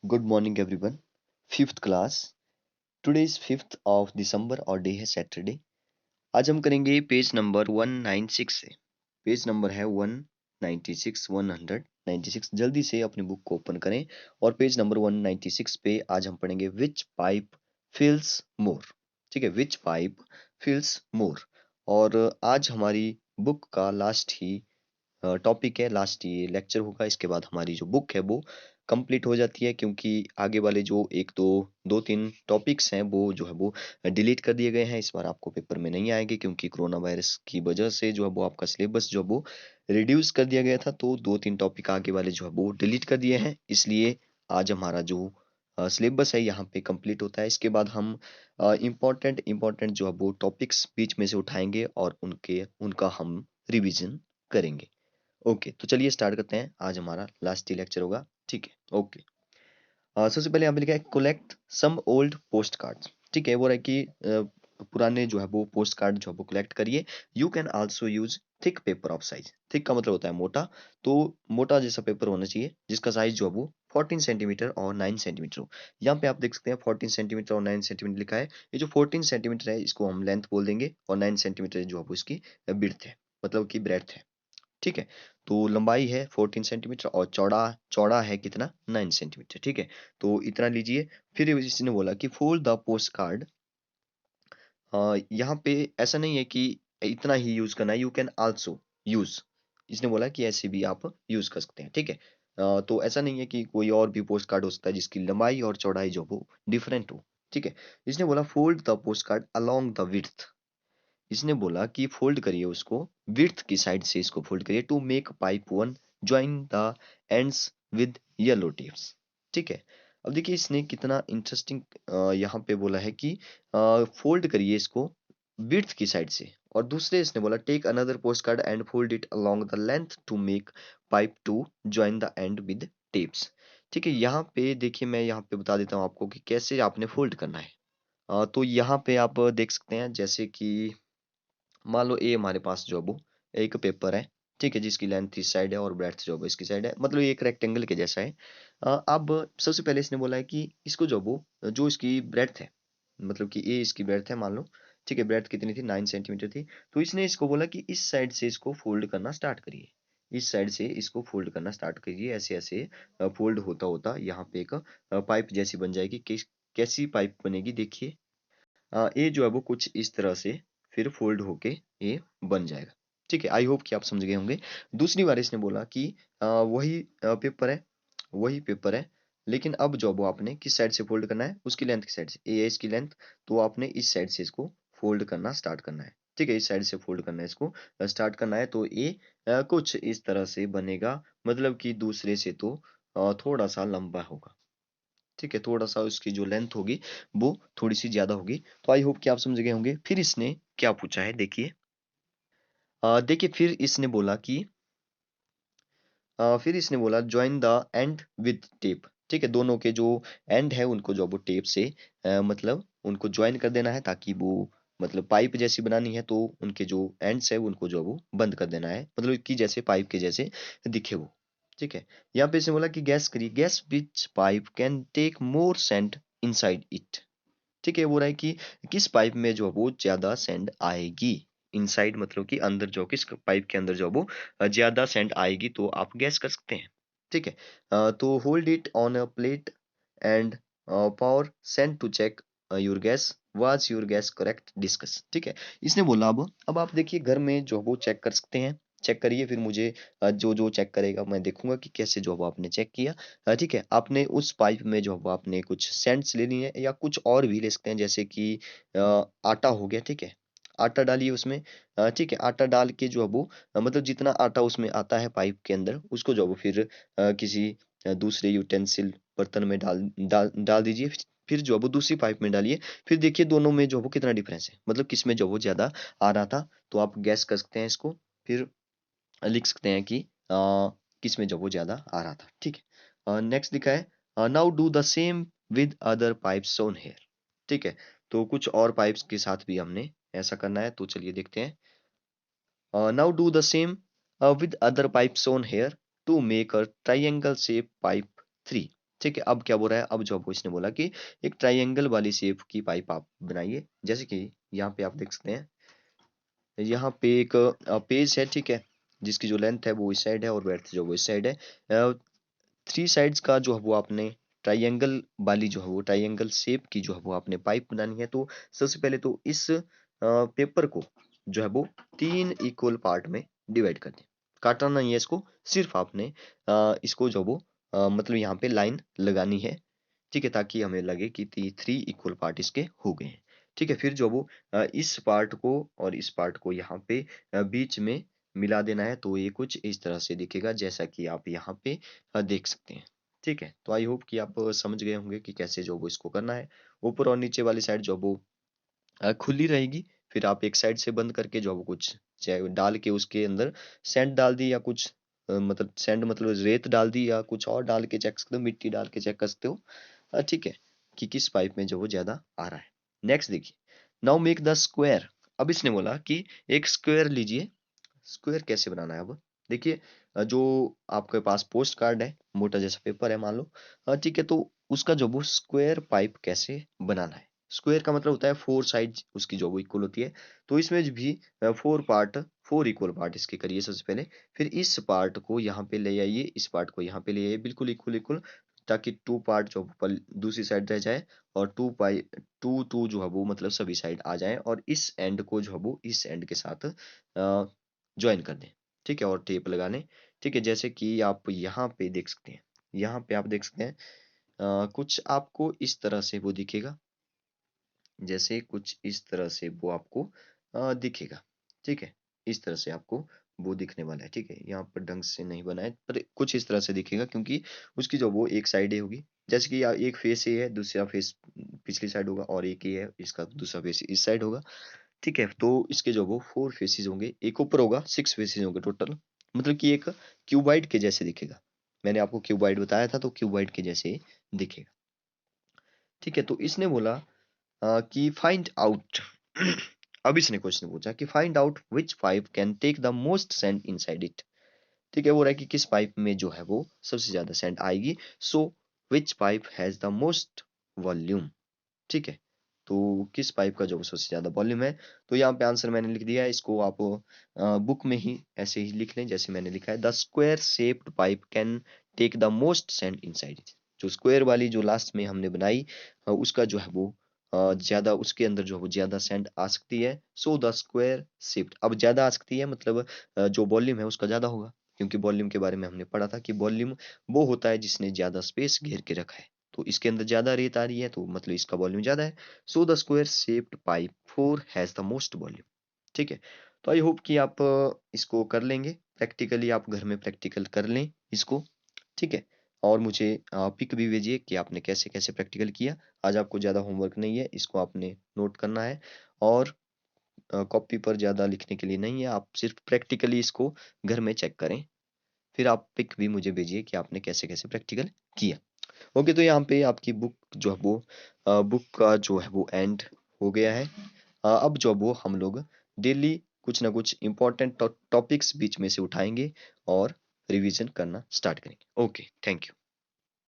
Good morning, everyone. Fifth class. Today is 5th of December और day है Saturday. आज हम करेंगे पेज नंबर 196 से। पेज नंबर है 196, 196। जल्दी से अपनी बुक को ओपन करें और पेज नंबर 196 पे आज हम पढ़ेंगे विच पाइप फिल्स मोर। ठीक है, विच पाइप फिल्स मोर। और आज हमारी बुक का लास्ट ही टॉपिक है, लास्ट ये लेक्चर होगा। इसके बाद हमारी जो बुक है वो कंप्लीट हो जाती है, क्योंकि आगे वाले जो एक दो दो तीन टॉपिक्स हैं वो जो है वो डिलीट कर दिए गए हैं। इस बार आपको पेपर में नहीं आएंगे, क्योंकि कोरोना वायरस की वजह से जो है वो आपका सिलेबस जो है वो रिड्यूस कर दिया गया था। तो दो तीन टॉपिक आगे वाले जो है वो डिलीट कर दिए हैं, इसलिए आज हमारा जो सिलेबस है यहाँ पे कंप्लीट होता है। इसके बाद हम इम्पोर्टेंट इम्पोर्टेंट जो है वो टॉपिक्स बीच में से उठाएंगे और उनका हम रिवीजन करेंगे। ओके, तो चलिए स्टार्ट करते हैं। आज हमारा लास्ट ही लेक्चर होगा। ठीक है, ओके। सबसे पहले यहाँ पे लिखा है collect some old post cards. ठीक है, वो है कि पुराने जो है वो पोस्ट कार्ड जो है वो कलेक्ट करिए। You can also use thick paper of size. Thick का मतलब होता है मोटा। तो मोटा जैसा पेपर होना चाहिए जिसका साइज जो है वो 14 सेंटीमीटर और 9 सेंटीमीटर हो। यहाँ पे आप देख सकते हैं 14 सेंटीमीटर और 9 सेंटीमीटर लिखा है। ये जो 14 सेंटीमीटर है इसको हम लेंथ बोल देंगे, और 9 सेंटीमीटर जो है वो इसकी विड्थ है, मतलब कि ब्रेड्थ है। ठीक है, तो लंबाई है 14 सेंटीमीटर और चौड़ा चौड़ा है कितना, 9 सेंटीमीटर। ठीक है, तो इतना लीजिए। फिर इसने बोला कि फोल्ड द पोस्ट कार्ड। यहाँ पे ऐसा नहीं है कि इतना ही यूज करना है, यू कैन आल्सो यूज। इसने बोला कि ऐसे भी आप यूज कर सकते हैं। ठीक है, तो ऐसा नहीं है कि कोई और भी पोस्ट कार्ड हो सकता है जिसकी लंबाई और चौड़ाई जो वो डिफरेंट हो। ठीक है, इसने बोला fold the post card along the width. इसने बोला कि फोल्ड करिए उसको, विड्थ की साइड से इसको फोल्ड करिए to make pipe one join the ends with yellow tips. ठीक है, अब देखिए इसने कितना इंटरेस्टिंग यहाँ पे बोला है कि फोल्ड करिए इसको विड्थ की साइड से। और दूसरे इसने बोला take another post card and fold it along the length to make pipe two join the end with tips. ठीक है, यहाँ पे देखिए मैं यहाँ पे बता देता हूँ आपको कि कैसे आपने फोल्ड करना है। तो यहाँ पे आप देख सकते हैं जैसे कि मान लो ये हमारे पास जो है वो एक पेपर है। ठीक है, जिसकी लेंथ इस साइड है और ब्रेड्थ जो है वो इसकी साइड है, मतलब ये एक रेक्टेंगल के जैसा है। अब सबसे पहले इसने बोला है कि इसको जो वो जो इसकी ब्रेड्थ है, मतलब कि ये इसकी ब्रेड्थ है मान लो। ठीक है, ब्रेड्थ कितनी थी, 9 सेंटीमीटर थी। तो इसने इसको बोला कि इस साइड से इसको फोल्ड करना स्टार्ट करिए। इस साइड से इसको फोल्ड करना स्टार्ट करिए, ऐसे ऐसे फोल्ड होता होता यहाँ पे एक पाइप जैसी बन जाएगी। कैसी पाइप बनेगी देखिए। ये जो है वो कुछ इस तरह से फिर फोल्ड होके ये बन जाएगा। ठीक है, आई होप कि आप समझ गए होंगे। दूसरी बार इसने बोला कि वही पेपर है, वही पेपर है, लेकिन अब जो वो आपने किस साइड से फोल्ड करना है, उसकी लेंथ की साइड से। ये है इसकी लेंथ, तो आपने इस साइड से इसको फोल्ड करना स्टार्ट करना है। ठीक है, इस साइड से फोल्ड करना है इसको, स्टार्ट करना है। तो ये कुछ इस तरह से बनेगा, मतलब कि दूसरे से तो थोड़ा सा लंबा होगा। ठीक है, थोड़ा सा उसकी जो लेंथ होगी वो थोड़ी सी ज्यादा होगी। तो आई होप कि आप समझ गए होंगे। फिर इसने क्या पूछा है देखिए। देखिए फिर इसने बोला कि फिर इसने बोला join the end with tape. ठीक है, दोनों के जो एंड है उनको जो वो टेप से मतलब उनको ज्वाइन कर देना है, ताकि वो मतलब पाइप जैसी बनानी है। तो उनके जो एंड्स है उनको जो वो बंद कर देना है, मतलब कि जैसे पाइप के जैसे दिखे वो। ठीक है, यहाँ पे इसने बोला कि गैस करिए, guess which pipe can take more sand inside it. ठीक है, वो रहा है कि किस पाइप में जो है वो ज्यादा सेंड आएगी। इनसाइड मतलब कि अंदर जो, किस पाइप के अंदर जो वो ज्यादा सेंड आएगी, तो आप गैस कर सकते हैं। ठीक है, तो hold it on a plate and pour sand to check your guess, was your guess correct, discuss. ठीक है, इसने बोला अब आप देखिए घर में जो वो चेक कर सकते हैं। चेक करिए, फिर मुझे जो जो चेक करेगा मैं देखूंगा कि कैसे जो वो आपने चेक किया। ठीक है, आपने उस पाइप में जो वो आपने कुछ सेंट्स लेनी है, या कुछ और भी ले सकते हैं, जैसे कि आटा हो गया। ठीक है, आटा डालिए उसमें। ठीक है, आटा डाल के जो है वो मतलब जितना आटा उसमें आता है पाइप के अंदर, उसको जो है वो फिर किसी दूसरे यूटेंसिल बर्तन में डाल डाल डाल दीजिए। फिर जो है वो दूसरी पाइप में डालिए। फिर देखिए दोनों में जो है वो कितना डिफरेंस है, मतलब किस में जो वो ज्यादा आ रहा था। तो आप गैस कर सकते हैं इसको, फिर लिख सकते हैं कि किस में जो वो ज्यादा आ रहा था। ठीक है, नेक्स्ट लिखा है now do the same with other pipes shown here. ठीक है, तो कुछ और पाइप्स के साथ भी हमने ऐसा करना है, तो चलिए देखते हैं। Now do the same with other pipes shown here to make a triangle shape pipe 3। ठीक है, अब क्या बोल रहा है, अब जो आपको इसने बोला कि एक ट्राइंगल वाली शेप की पाइप आप बनाइए। जैसे कि यहाँ पे आप देख सकते हैं, यहाँ पे एक पेज है, ठीक है, जिसकी जो लेंथ है वो इस साइड है और ब्रेड्थ जो वो इस साइड है। थ्री साइड्स का जो है वो आपने ट्राइंगल वाली जो है वो ट्राइंगल शेप की जो है वो आपने पाइप बनानी है। तो सबसे पहले तो इस पेपर को जो है वो तीन इक्वल पार्ट में डिवाइड कर दें। काटना नहीं है इसको, सिर्फ आपने इसको जो वो मतलब यहाँ पे लाइन लगानी है, ठीक है, ताकि हमें लगे कि थ्री इक्वल पार्ट इसके हो गए हैं। ठीक है, फिर जो वो इस पार्ट को और इस पार्ट को यहाँ पे बीच में मिला देना है। तो ये कुछ इस तरह से दिखेगा जैसा कि आप यहाँ पे देख सकते हैं। ठीक है, तो आई होप कि आप समझ गए होंगे कि कैसे जो वो इसको करना है। ऊपर और नीचे वाली साइड जो वो खुली रहेगी। फिर आप एक साइड से बंद करके जो वो कुछ चाहे डाल के उसके अंदर सैंड डाल दी या कुछ मतलब सैंड मतलब रेत डाल दी या कुछ और डाल के चेक सकते हो, मिट्टी डाल के चेक कर सकते हो। ठीक है, कि किस पाइप में जो वो ज्यादा आ रहा है। नेक्स्ट देखिए, नाउ मेक द स्क्वायर। अब इसने बोला कि एक स्क्वायर लीजिए। स्क्वायर कैसे बनाना है? अब देखिए, जो आपके पास पोस्ट कार्ड है, मोटा जैसा पेपर है मान लो, ठीक है, तो उसका जो वो स्क्वायर पाइप कैसे बनाना है। स्क्वायर का मतलब होता है फोर साइड उसकी जो वो इक्वल होती है। तो इसमें भी फोर इक्वल पार्ट इसके करिए सबसे पहले। फिर इस पार्ट को यहाँ पे ले आइए, इस पार्ट को यहाँ पे ले आइए, बिल्कुल इक्वल इक्वल, ताकि टू पार्ट जो दूसरी साइड रह जाए और टू टू जो है वो मतलब सभी साइड आ जाए, और इस एंड को जो है वो इस एंड के साथ ज्वाइन कर दें। ठीक है, और टेप लगा लें। ठीक है, जैसे कि आप यहाँ पे देख सकते हैं, यहाँ पे आप देख सकते हैं कुछ आपको इस तरह से वो दिखेगा, जैसे कुछ इस तरह से वो आपको दिखेगा। ठीक है, इस तरह से आपको वो दिखने वाला है। ठीक है, यहाँ पर ढंग से नहीं बनाए पर कुछ इस तरह से दिखेगा, क्योंकि उसकी जो वो एक साइड होगी। जैसे कि एक फेस ये है, दूसरा फेस पिछली साइड होगा, और एक ये है, इसका दूसरा फेस इस साइड होगा। ठीक है, तो इसके जो वो फोर फेसेस होंगे, एक ऊपर होगा, सिक्स फेसेस होंगे टोटल, मतलब कि एक क्यूबाइड के जैसे दिखेगा। मैंने आपको क्यूबाइड बताया था, तो क्यूबाइड के जैसे दिखेगा। ठीक है, तो इसने बोला कि फाइंड आउट अब इसने क्वेश्चन पूछा कि find out which pipe can take the most sand inside it. ठीक है, वो रहा है कि किस पाइप में जो है वो सबसे ज्यादा सैंड आएगी। So which pipe has the most volume. ठीक है, तो किस पाइप का जो सबसे ज्यादा वॉल्यूम है। तो यहाँ पे आंसर मैंने लिख दिया है, इसको आप बुक में ही ऐसे ही लिख लें जैसे मैंने लिखा है। The square shaped pipe can take the most sand inside it. जो स्क्वायर वाली जो लास्ट में हमने बनाई, उसका जो है वो ज्यादा, उसके अंदर जो है वो ज्यादा सैंड आ सकती है। सो द स्क्वायर शेप्ड, अब ज्यादा आ सकती है मतलब जो वॉल्यूम है उसका ज्यादा होगा, क्योंकि वॉल्यूम के बारे में हमने पढ़ा था कि वॉल्यूम वो होता है जिसने ज्यादा स्पेस घेर के रखा है। तो इसके अंदर ज्यादा रेत आ रही है, तो मतलब इसका वॉल्यूम ज्यादा है। So the square shaped pipe four has the most volume. ठीक है, तो आई होप कि आप इसको कर लेंगे प्रैक्टिकली, आप घर में प्रैक्टिकल कर लें इसको। ठीक है, और मुझे पिक भी भेजिए कि आपने कैसे कैसे प्रैक्टिकल किया। आज आपको ज़्यादा होमवर्क नहीं है, इसको आपने नोट करना है, और कॉपी पर ज़्यादा लिखने के लिए नहीं है, आप सिर्फ प्रैक्टिकली इसको घर में चेक करें। फिर आप पिक भी मुझे भेजिए कि आपने कैसे कैसे प्रैक्टिकल किया। ओके, तो यहाँ पे आपकी बुक जो है वो बुक का जो है वो एंड हो गया है। अब जो वो हम लोग डेली कुछ ना कुछ इम्पोर्टेंट टॉपिक्स बीच में से उठाएंगे और रिवीजन करना स्टार्ट करेंगे। Okay, thank you.